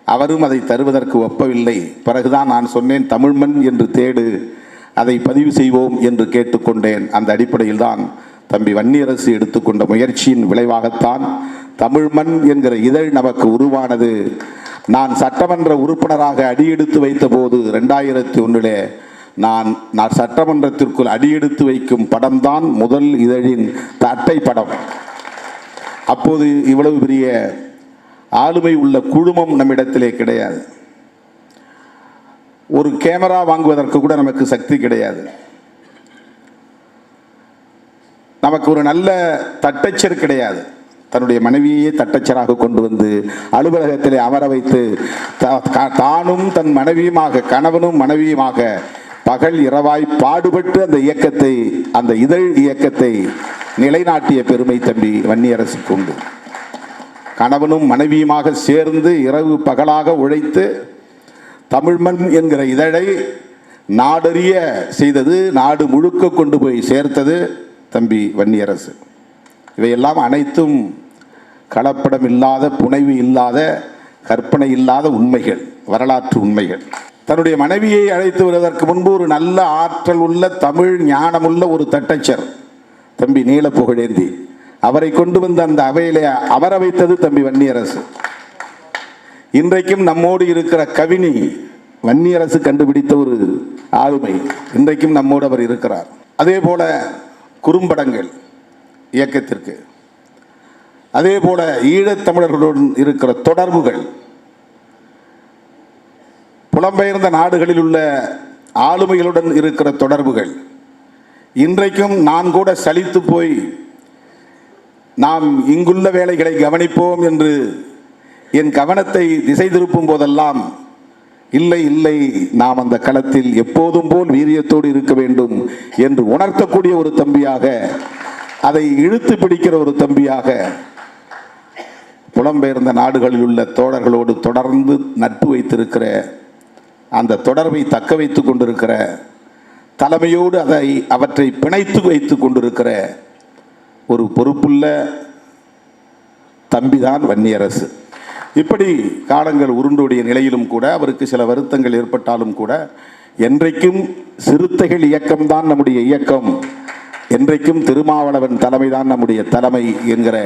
அவரும் அதை தருவதற்கு ஒப்பவில்லை. பிறகுதான் நான் சொன்னேன், தமிழ்மண் என்று தேடு, அதை பதிவு செய்வோம் என்று கேட்டுக்கொண்டேன். அந்த அடிப்படையில் தான் தம்பி வன்னியரசு எடுத்துக்கொண்ட முயற்சியின் விளைவாகத்தான் தமிழ்மண் என்கிற இதழ் நமக்கு உருவானது. நான் சட்டமன்ற உறுப்பினராக அடியெடுத்து வைத்த போது 2001 நான் சட்டமன்றத்திற்குள் அடியெடுத்து வைக்கும் படம்தான் முதல் இதழின் அட்டை படம். அப்போது இவ்வளவு பெரிய ஆளுமை உள்ள குழுமம் நம்மிடத்திலே கிடையாது. ஒரு கேமரா வாங்குவதற்கு கூட நமக்கு சக்தி கிடையாது. நமக்கு ஒரு நல்ல தட்டச்சர் கிடையாது. தன்னுடைய மனைவியே தட்டச்சராக கொண்டு வந்து அலுவலகத்திலே அமர வைத்து தானும் தன் மனைவியுமாக, கணவனும் மனைவியுமாக பகல் இரவாய் பாடுபட்டு அந்த இயக்கத்தை, அந்த இதழ் இயக்கத்தை நிலைநாட்டிய பெருமை தம்பி வன்னியரசுக்கு உண்டு. கணவனும் மனைவியுமாக சேர்ந்து இரவு பகலாக உழைத்து தமிழ்மண் என்கிற இதழை நாடறிய செய்தது, நாடு முழுக்க கொண்டு போய் சேர்த்தது தம்பி வன்னியரசு. இவையெல்லாம் அனைத்தும் கலப்படம் இல்லாத, புனைவு இல்லாத, கற்பனை இல்லாத உண்மைகள், வரலாற்று உண்மைகள். தன்னுடைய மனைவியை அழைத்து வருவதற்கு முன்பு ஒரு நல்ல ஆற்றல் உள்ள, தமிழ் ஞானமுள்ள ஒரு தட்டச்சர் தம்பி நீல புகழேந்தி, அவரை கொண்டு வந்து அந்த அவையிலே அமர வைத்தது தம்பி வன்னியரசு. இன்றைக்கும் நம்மோடு இருக்கிற கவினி வன்னியரசு கண்டுபிடித்த ஒரு ஆளுமை. இன்றைக்கும் நம்மோடு அவர் இருக்கிறார். அதே போல குறும்படங்கள் இயக்கத்திற்கு, அதே போல ஈழத்தமிழர்களுடன் இருக்கிற தொடர்புகள், புலம்பெயர்ந்த நாடுகளில் உள்ள ஆளுமைகளுடன் இருக்கிற தொடர்புகள், இன்றைக்கும் நான் கூட சலித்து போய் நாம் இங்குள்ள வேலைகளை கவனிப்போம் என்று என் கவனத்தை திசை திருப்பும் போதெல்லாம், இல்லை இல்லை, நாம் அந்த களத்தில் எப்போதும் போல் வீரியத்தோடு இருக்க வேண்டும் என்று உணர்த்தக்கூடிய ஒரு தம்பியாக, அதை இழுத்து பிடிக்கிற ஒரு தம்பியாக, புலம்பெயர்ந்த நாடுகளில் உள்ள தோழர்களோடு தொடர்ந்து நட்பு வைத்திருக்கிற, அந்த தொடர்பை தக்க வைத்து கொண்டிருக்கிற, தலைமையோடு அவற்றை பிணைத்து வைத்து கொண்டிருக்கிற ஒரு பொறுப்புள்ள தம்பிதான் வன்னியரசு. இப்படி காலங்கள் உருண்டோடிய நிலையிலும் கூட, அவருக்கு சில வருத்தங்கள் ஏற்பட்டாலும் கூட, என்றைக்கும் சிறுத்தைகள் இயக்கம்தான் நம்முடைய இயக்கம், என்றைக்கும் திருமாவளவன் தலைமைதான் நம்முடைய தலைமை என்கிற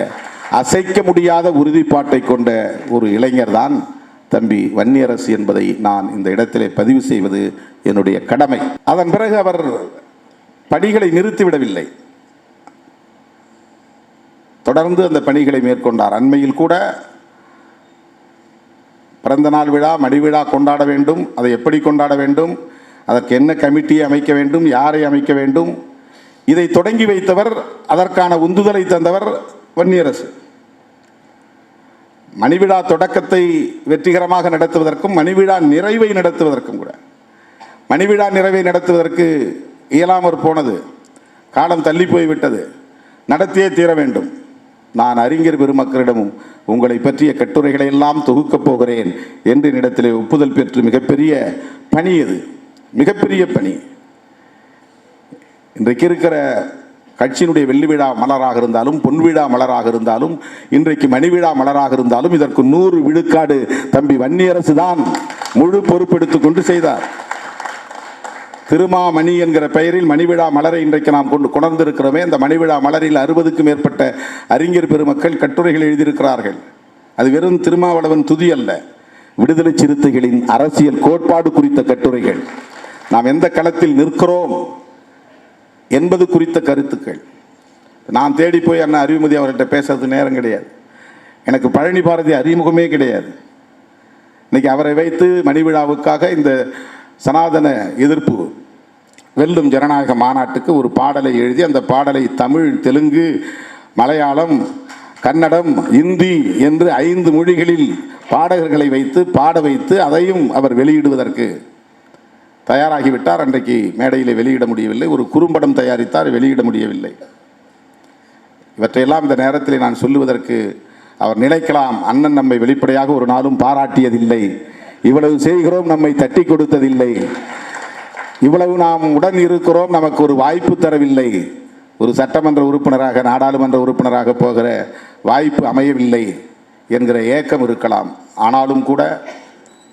அசைக்க முடியாத உறுதிப்பாட்டை கொண்ட ஒரு இளைஞர் தான் தம்பி வன்னியரசு என்பதை நான் இந்த இடத்திலே பதிவு செய்வது என்னுடைய கடமை. அதன் பிறகு அவர் பணிகளை நிறுத்திவிடவில்லை, தொடர்ந்து அந்த பணிகளை மேற்கொண்டார். அண்மையில் கூட பிறந்த நாள் விழா, மடி விழா கொண்டாட வேண்டும், அதை எப்படி கொண்டாட வேண்டும், அதற்கு என்ன கமிட்டியை அமைக்க வேண்டும், யாரை அமைக்க வேண்டும், இதை தொடங்கி வைத்தவர், அதற்கான உந்துதலை தந்தவர் வன்னியரசு. மணிவிழா தொடக்கத்தை வெற்றிகரமாக நடத்துவதற்கும், மணிவிழா நிறைவை நடத்துவதற்கும் கூட, மணிவிழா நிறைவை நடத்துவதற்கு இயலாமற் போனது, காலம் தள்ளி போய்விட்டது, நடத்தியே தீர வேண்டும். நான் அறிஞர் பெருமக்களிடமும் உங்களை பற்றிய கட்டுரைகளை எல்லாம் தொகுக்கப் போகிறேன் என்று என்னிடத்திலே ஒப்புதல் பெற்று மிகப்பெரிய பணி, அது மிகப்பெரிய பணி. இன்றைக்கு இருக்கிற கட்சியினுடைய வெள்ளி விழா மலராக இருந்தாலும், பொன் விழா மலராக இருந்தாலும், இன்றைக்கு மணி விழா மலராக இருந்தாலும், இதற்கு 100 விழுக்காடு தம்பி வன்னியரசு தான் முழு பொறுப்பெடுத்துக் கொண்டு செய்தார். திருமாமணி என்கிற பெயரில் மணிவிழா மலரை இன்றைக்கு நாம் கொண்டிருக்கிறோமே, அந்த மணிவிழா மலரில் 60க்கும் மேற்பட்ட அறிஞர் பெருமக்கள் கட்டுரைகள் எழுதியிருக்கிறார்கள். அது வெறும் திருமாவளவன் துதி அல்ல, விடுதலை சிறுத்தைகளின் அரசியல் கோட்பாடு குறித்த கட்டுரைகள், நாம் எந்த களத்தில் நிற்கிறோம் என்பது குறித்த கருத்துக்கள், நான் தேடி போய் அண்ணன் அறிவுமதி அவர்கிட்ட பேசுறது நேரம் கிடையாது. எனக்கு பழனி பாரதி அறிமுகமே கிடையாது. இன்னைக்கு அவரை வைத்து மணி விழாவுக்காக இந்த சனாதன எதிர்ப்பு வெல்லும் ஜனநாயக மாநாட்டுக்கு ஒரு பாடலை எழுதி அந்த பாடலை தமிழ், தெலுங்கு, மலையாளம், கன்னடம், இந்தி என்று 5 மொழிகளில் பாடகர்களை வைத்து பாட வைத்து அதையும் அவர் வெளியிடுவதற்கு தயாராகிவிட்டார். அன்றைக்கு மேடையில் வெளியிட முடியவில்லை. ஒரு குறும்படம் தயாரித்தார், வெளியிட முடியவில்லை. இவற்றையெல்லாம் இந்த நேரத்தில் நான் சொல்லுவதற்கு அவர் நினைக்கலாம், அண்ணன் நம்மை வெளிப்படையாக ஒரு நாளும் பாராட்டியதில்லை, இவ்வளவு செய்கிறோம் நம்மை தட்டி கொடுத்ததில்லை, இவ்வளவு நாம் உடன் இருக்கிறோம் நமக்கு ஒரு வாய்ப்பு தரவில்லை, ஒரு சட்டமன்ற உறுப்பினராக நாடாளுமன்ற உறுப்பினராக போகிற வாய்ப்பு அமையவில்லை என்கிற ஏக்கம் இருக்கலாம். ஆனாலும் கூட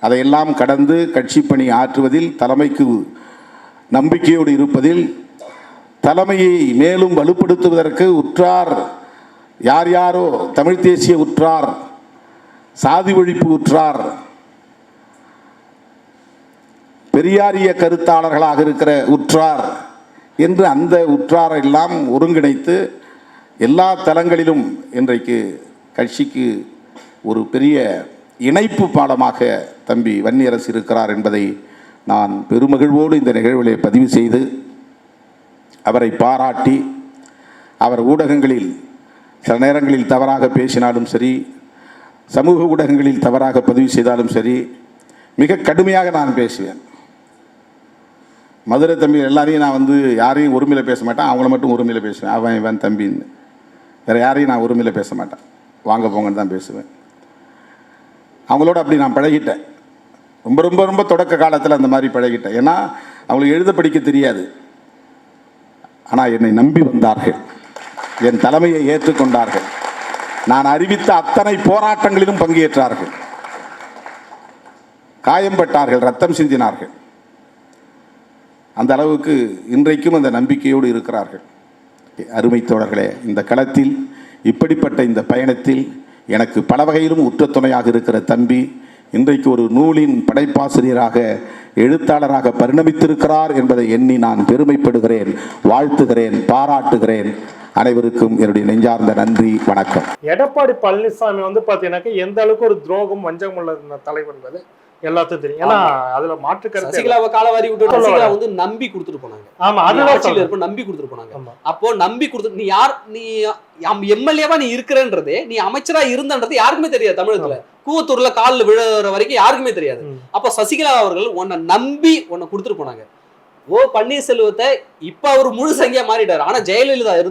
அதையெல்லாம் கடந்து கட்சி பணி ஆற்றுவதில், தலைமைக்கு நம்பிக்கையோடு இருப்பதில், தலைமையை மேலும் வலுப்படுத்துவதற்கு உற்றார் யார் யாரோ, தமிழ் தேசிய உற்றார், சாதி ஒழிப்பு உற்றார், பெரியாரிய கருத்தாளர்களாக இருக்கிற உற்றார் என்று அந்த உற்றாரை எல்லாம் ஒருங்கிணைத்து எல்லா தளங்களிலும் இன்றைக்கு கட்சிக்கு ஒரு பெரிய இணைப்பு பாலமாக தம்பி வன்னியரசு இருக்கிறார் என்பதை நான் பெருமகிழ்வோடு இந்த நிகழ்விலே பதிவு செய்து அவரை பாராட்டி, அவர் ஊடகங்களில் சில நேரங்களில் தவறாக பேசினாலும் சரி, சமூக ஊடகங்களில் தவறாக பதிவு செய்தாலும் சரி, மிக கடுமையாக நான் பேசுவேன். மதுரை தம்பி எல்லாரையும் நான் யாரையும் ஒருமையில் பேச மாட்டேன், அவங்கள மட்டும் ஒருமையில் பேசுவேன். அவன் இவன் தம்பின்னு, வேறு யாரையும் நான் ஒருமையில் பேச மாட்டேன், வாங்க போங்கன்னு தான் பேசுவேன். அவங்களோட அப்படி நான் பழகிட்டேன். ரொம்ப ரொம்ப ரொம்ப தொடக்க காலத்தில் அந்த மாதிரி பழகிட்டேன். ஏன்னா அவங்களுக்கு எழுத படிக்க தெரியாது. ஆனால் என்னை நம்பி வந்தார்கள், என் தலைமையை ஏற்றுக்கொண்டார்கள், நான் அறிவித்த அத்தனை போராட்டங்களிலும் பங்கேற்றார்கள், காயம்பட்டார்கள், ரத்தம் சிந்தினார்கள். அந்த அளவுக்கு இன்றைக்கும் அந்த நம்பிக்கையோடு இருக்கிறார்கள். அருமை தோழர்களே, இந்த களத்தில் இப்படிப்பட்ட இந்த பயணத்தில் எனக்கு பல வகையிலும் உற்ற துணையாக இருக்கிற தம்பி இன்றைக்கு ஒரு நூலின் படைப்பாசிரியராக, எழுத்தாளராக பரிணமித்திருக்கிறார் என்பதை எண்ணி நான் பெருமைப்படுகிறேன், வாழ்த்துகிறேன், பாராட்டுகிறேன். அனைவருக்கும் என்னுடைய நெஞ்சார்ந்த நன்றி, வணக்கம். எடப்பாடி பழனிசாமி பாத்தீங்கன்னா எந்த அளவுக்கு ஒரு துரோகம், வஞ்சகம் உள்ள தலைவர் என்பது எல்லாத்துக்கும் தெரியும். ஏன்னா அதுல மாற்று கருத்து, சசிகலாவை காலவாரி விட்டு சசிகலா நம்பி கொடுத்துட்டு போனாங்க. ஆமா, அதுல இருப்ப நம்பி கொடுத்துட்டு போனாங்க. அப்போ நம்பி கொடுத்து நீ யார், நீ எம்எல்ஏவா நீ இருக்கிறன்றது, நீ அமைச்சரா இருந்தன்றது யாருக்குமே தெரியாது. தமிழகத்துல கூவத்தூர்ல காலில் விழுற வரைக்கும் யாருக்குமே தெரியாது. அப்ப சசிகலா அவர்கள் உன்னை நம்பி உன்னை கொடுத்துட்டு போனாங்க. ஓ பன்னீர்செல்வத்தை இப்ப அவர் முழு சங்கியா மாறிட்டாரு. ஆனா ஜெயலலிதா